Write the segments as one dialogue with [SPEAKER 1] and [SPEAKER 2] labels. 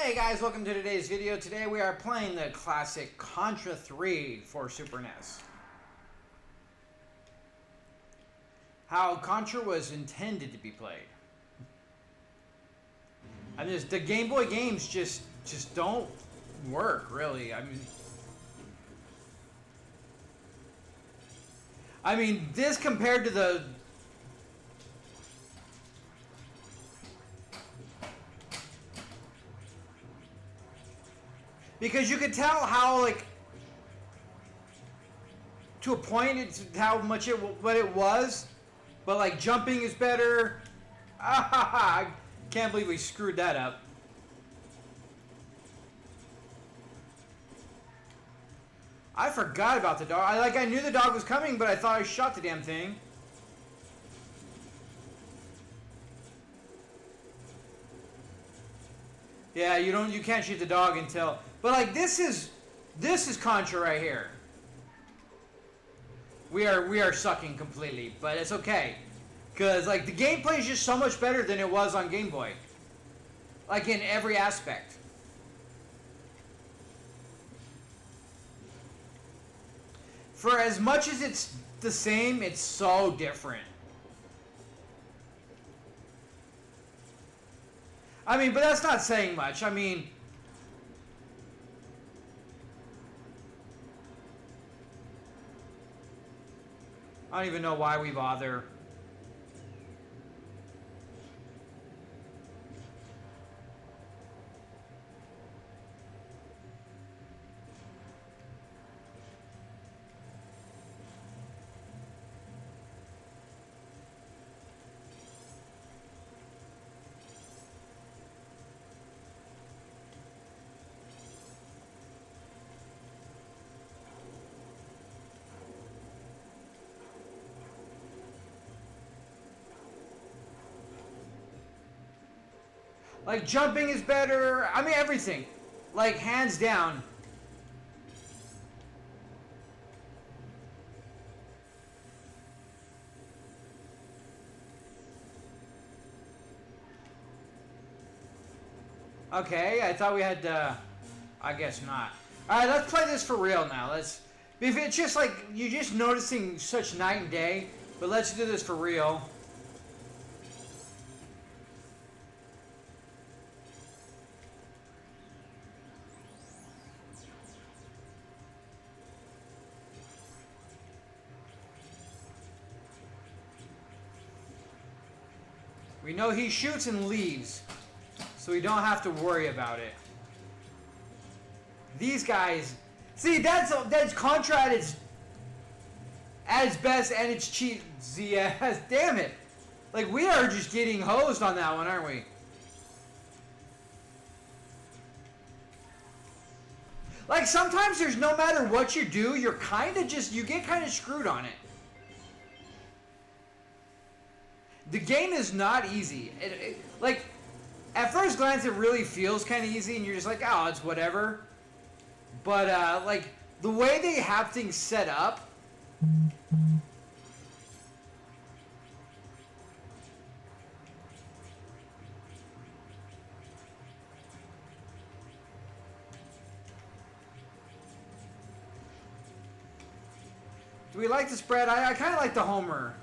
[SPEAKER 1] Hey guys, welcome to today's video. Today we are playing the classic Contra 3 for Super NES. How Contra was intended to be played. I mean, the Game Boy games just don't work, really. I mean, this compared to the... Because you could tell how, like, to a point, it's how much what it was, but like jumping is better. I can't believe we screwed that up. I forgot about the dog. I knew the dog was coming, but I thought I shot the damn thing. Yeah, you can't shoot the dog until. But like this is Contra right here. We are sucking completely, but it's okay, cause like the gameplay is just so much better than it was on Game Boy. Like in every aspect. For as much as it's the same, it's so different. I mean, but that's not saying much. I mean, I don't even know why we bother. Like, jumping is better. I mean, everything. Like, hands down. Okay, I thought we had, I guess not. Alright, let's play this for real now. If it's just like, you're just noticing such night and day, but let's do this for real. We know he shoots and leaves, so we don't have to worry about it. These guys, see, that's Contra at its best, and it's cheap. Yes, damn it! Like, we are just getting hosed on that one, aren't we? Like, sometimes there's no matter what you do, you get kind of screwed on it. The game is not easy. Like, at first glance, it really feels kind of easy, and you're just like, oh, it's whatever. But, like, the way they have things set up... Do we like the spread? I kind of like the homer.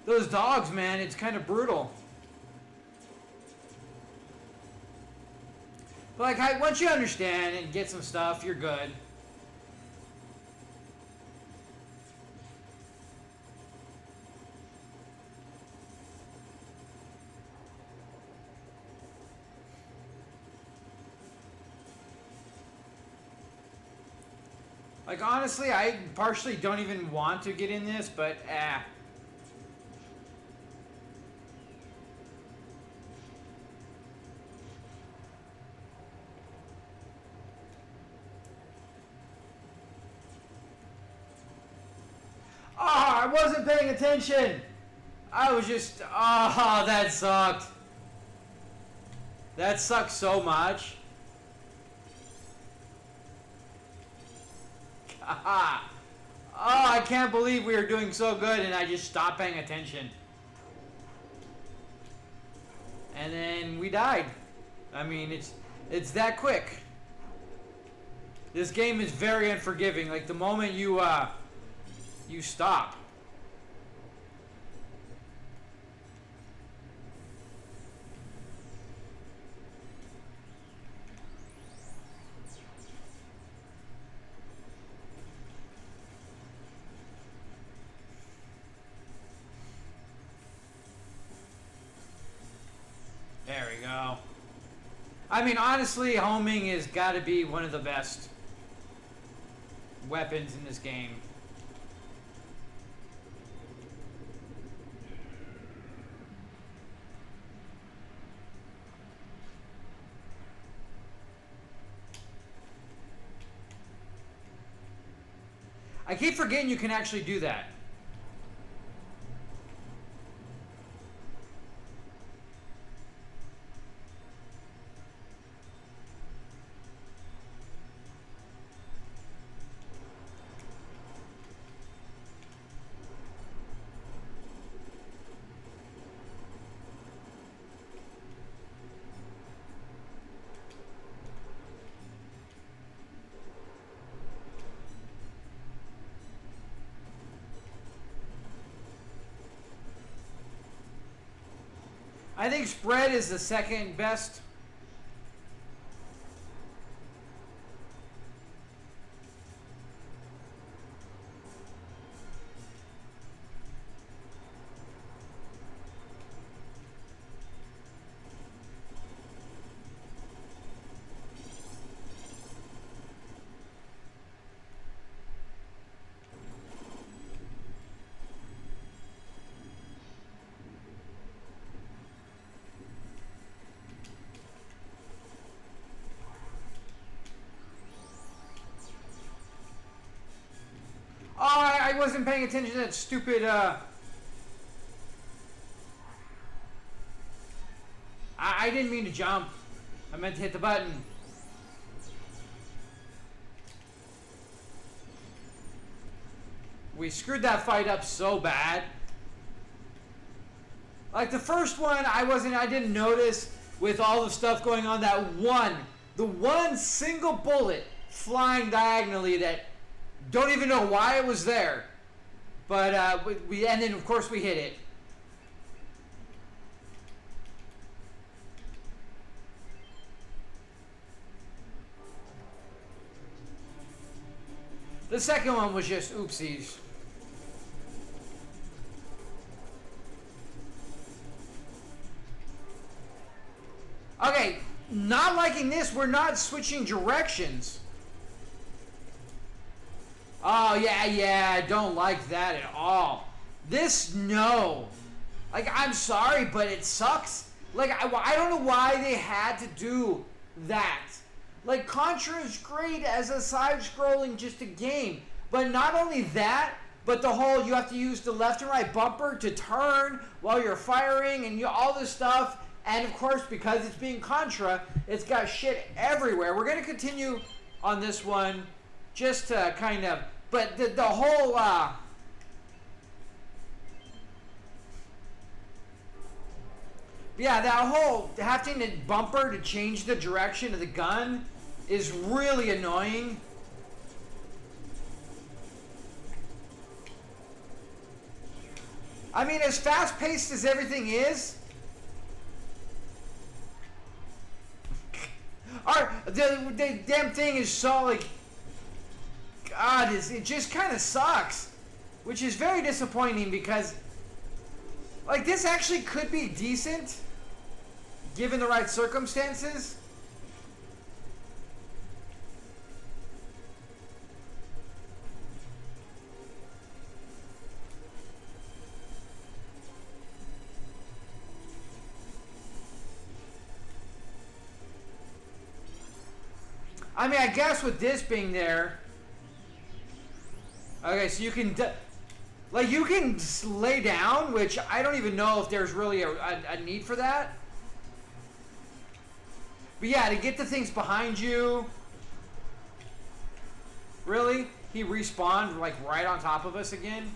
[SPEAKER 1] Those dogs, man, it's kind of brutal. But like, once you understand and get some stuff, you're good. Like, honestly, I partially don't even want to get in this, but I wasn't paying attention. I was just, oh, that sucked. That sucks so much. Oh, I can't believe we were doing so good and I just stopped paying attention. And then we died. I mean, it's that quick. This game is very unforgiving. Like the moment you stop. There we go. I mean, honestly, homing has got to be one of the best weapons in this game. I keep forgetting you can actually do that. I think spread is the second best. Oh, I wasn't paying attention to that stupid, I didn't mean to jump. I meant to hit the button. We screwed that fight up so bad. Like the first one, I didn't notice with all the stuff going on, the one single bullet flying diagonally that don't even know why it was there. But and then of course we hit it. The second one was just oopsies. Okay, not liking this, we're not switching directions. Oh, yeah, I don't like that at all. This, no. Like, I'm sorry, but it sucks. Like, I don't know why they had to do that. Like, Contra is great as a side-scrolling just a game. But not only that, but the whole, you have to use the left and right bumper to turn while you're firing and all this stuff. And, of course, because it's being Contra, it's got shit everywhere. We're going to continue on this one. Just to kind of, but the whole, yeah, that whole having to bumper to change the direction of the gun is really annoying. I mean, as fast-paced as everything is, the damn thing is so, like, God, it just kind of sucks, which is very disappointing because, like, this actually could be decent given the right circumstances. I mean, I guess with this being there, okay, so you can Like, you can lay down, which I don't even know if there's really a need for that. But yeah, to get the things behind you. Really? He respawned, like, right on top of us again?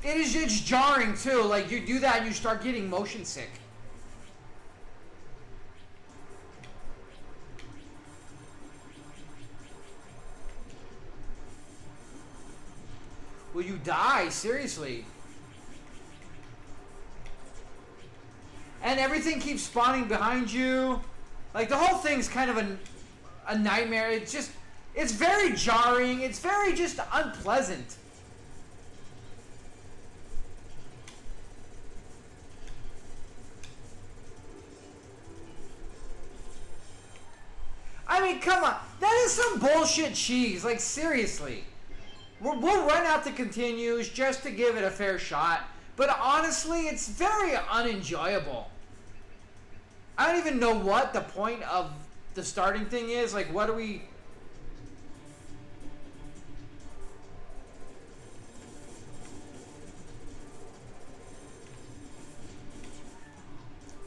[SPEAKER 1] It's jarring, too. Like, you do that and you start getting motion sick. Will you die? Seriously. And everything keeps spawning behind you. Like, the whole thing's kind of a nightmare. It's just, it's very jarring. It's very just unpleasant. I mean, come on. That is some bullshit cheese. Like, seriously. We'll run out the continues just to give it a fair shot. But honestly, it's very unenjoyable. I don't even know what the point of the starting thing is. Like, what do we...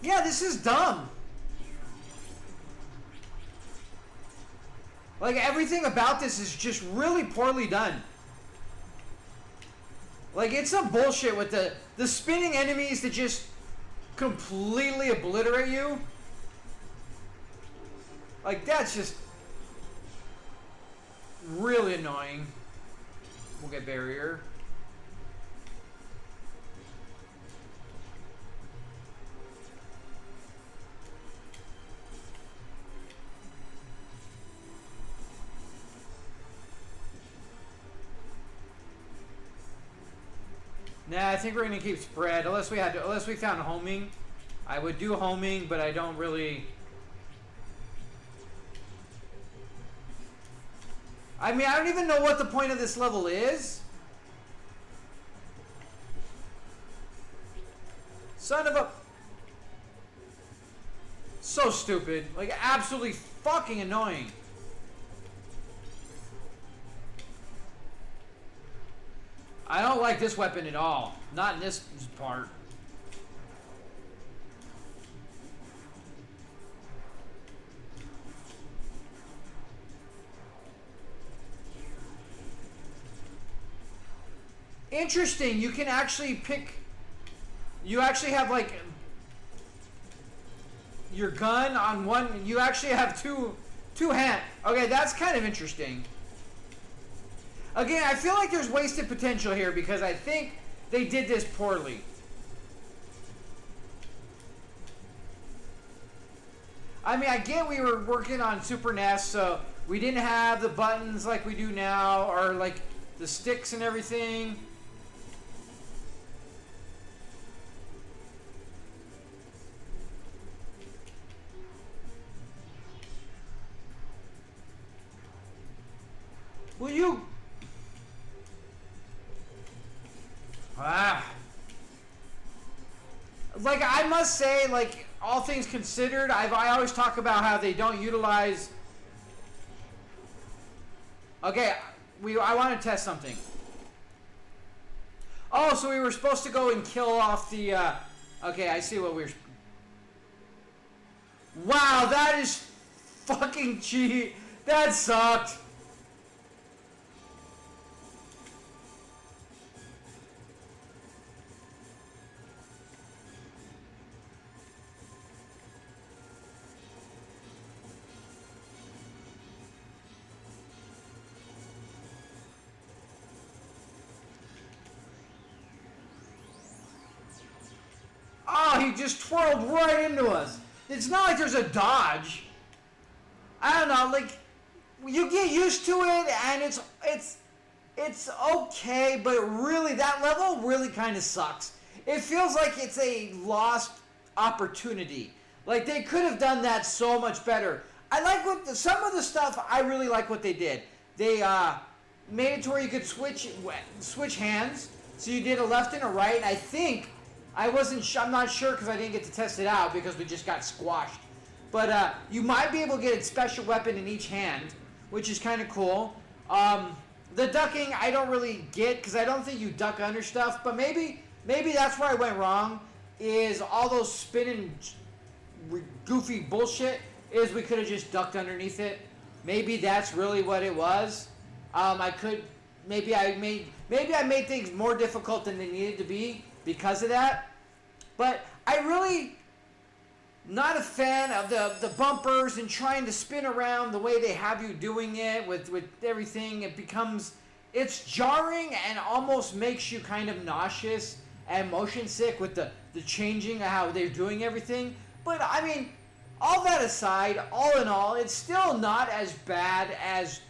[SPEAKER 1] Yeah, this is dumb. Like, everything about this is just really poorly done. Like, it's some bullshit with the spinning enemies that just completely obliterate you. Like, that's just really annoying. We'll get barrier. Nah, I think we're gonna keep spread unless we found homing. I would do homing, but I don't really. I mean, I don't even know what the point of this level is. Son of a. So stupid. Like, absolutely fucking annoying. I don't like this weapon at all. Not in this part. Interesting. You can actually pick... You actually have, like... Your gun on one... You actually have two hands. Okay, that's kind of interesting. Again, I feel like there's wasted potential here because I think they did this poorly. I mean, I get we were working on Super NES, so we didn't have the buttons like we do now, or like the sticks and everything. Will you... Like, I must say, like, all things considered, I always talk about how they don't utilize... Okay, I want to test something. Oh, so we were supposed to go and kill off the... Okay, I see what we're... Wow, that is fucking cheap. That sucked. Oh, he just twirled right into us. It's not like there's a dodge. I don't know, like, you get used to it and it's okay, but really, that level really kind of sucks. It feels like it's a lost opportunity. Like, they could have done that so much better. I like some of the stuff, I really like what they did. They made it to where you could switch hands. So you did a left and a right, and I think... I'm not sure because I didn't get to test it out because we just got squashed. But you might be able to get a special weapon in each hand, which is kind of cool. The ducking I don't really get because I don't think you duck under stuff, but maybe that's where I went wrong. Is all those spinning goofy bullshit is we could have just ducked underneath it. Maybe that's really what it was. Maybe I made things more difficult than they needed to be because of that. But I really not a fan of the bumpers and trying to spin around the way they have you doing it with everything. It's jarring and almost makes you kind of nauseous and motion sick with the changing of how they're doing everything. But I mean, all that aside, all in all, it's still not as bad as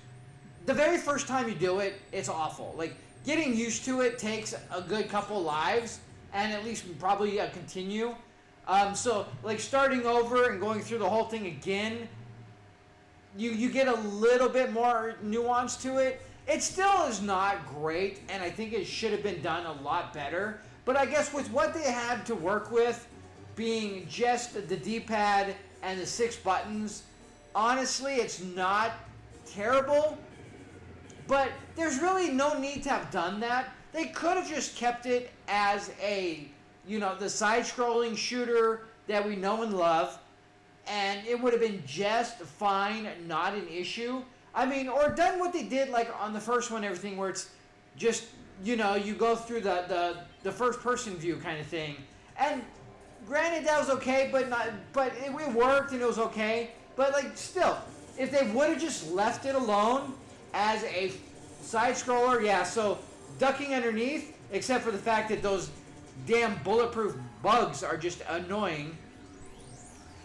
[SPEAKER 1] the very first time you do it. It's awful. Like, getting used to it takes a good couple lives and at least probably continue. So like starting over and going through the whole thing again, you get a little bit more nuance to it. It still is not great, and I think it should have been done a lot better. But I guess with what they had to work with, being just the D-pad and the 6 buttons, honestly, it's not terrible. But there's really no need to have done that. They could have just kept it as the side-scrolling shooter that we know and love, and it would have been just fine, not an issue. I mean, or done what they did like on the first one, everything where it's just, you go through the first-person view kind of thing. And granted, that was okay, but it worked and it was okay. But like, still, if they would have just left it alone as a side-scroller, yeah. So ducking underneath, except for the fact that those damn bulletproof bugs are just annoying.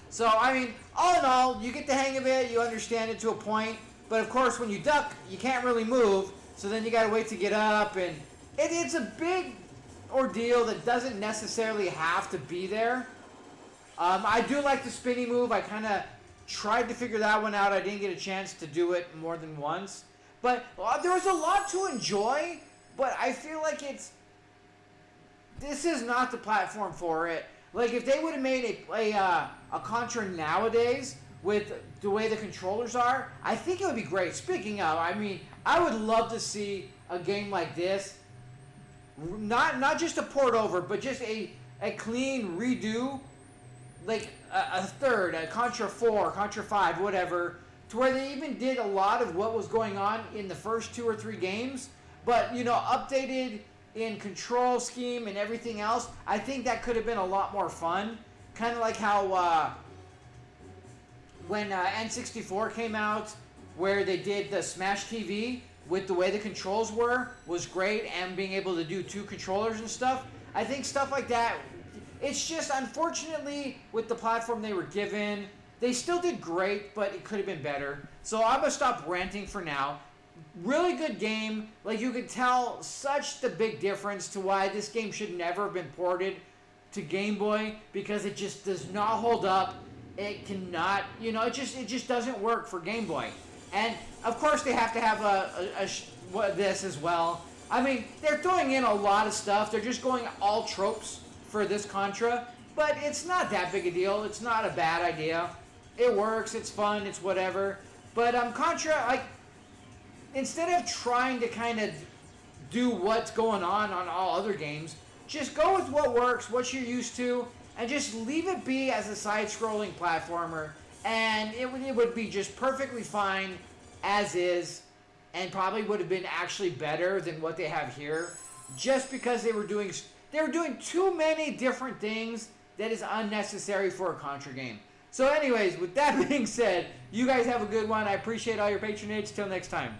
[SPEAKER 1] So, I mean, all in all, you get the hang of it, you understand it to a point, but of course when you duck, you can't really move, so then you gotta wait to get up, and it's a big ordeal that doesn't necessarily have to be there. I do like the spinny move. I kind of tried to figure that one out. I didn't get a chance to do it more than once. But there was a lot to enjoy, but I feel like this is not the platform for it. Like, if they would have made a Contra nowadays with the way the controllers are, I think it would be great. Speaking of, I mean, I would love to see a game like this, not just a port over, but just a clean redo, like a third, a Contra 4, Contra 5, whatever, to where they even did a lot of what was going on in the first 2 or 3 games, but, updated in control scheme and everything else. I think that could have been a lot more fun. Kind of like how when N64 came out, where they did the Smash TV with the way the controls was great, and being able to do 2 controllers and stuff. I think stuff like that, it's just unfortunately with the platform they were given, they still did great, but it could have been better. So I'm going to stop ranting for now. Really good game. Like, you could tell such the big difference to why this game should never have been ported to Game Boy, because it just does not hold up. It cannot, it just doesn't work for Game Boy. And of course they have to have this as well. I mean, they're throwing in a lot of stuff. They're just going all tropes for this Contra, but it's not that big a deal. It's not a bad idea. It works. It's fun. It's whatever. But Contra, like, instead of trying to kind of do what's going on all other games, just go with what works, what you're used to, and just leave it be as a side-scrolling platformer, and it would be just perfectly fine as is, and probably would have been actually better than what they have here, just because they were doing too many different things that is unnecessary for a Contra game. So anyways, with that being said, you guys have a good one. I appreciate all your patronage. Till next time.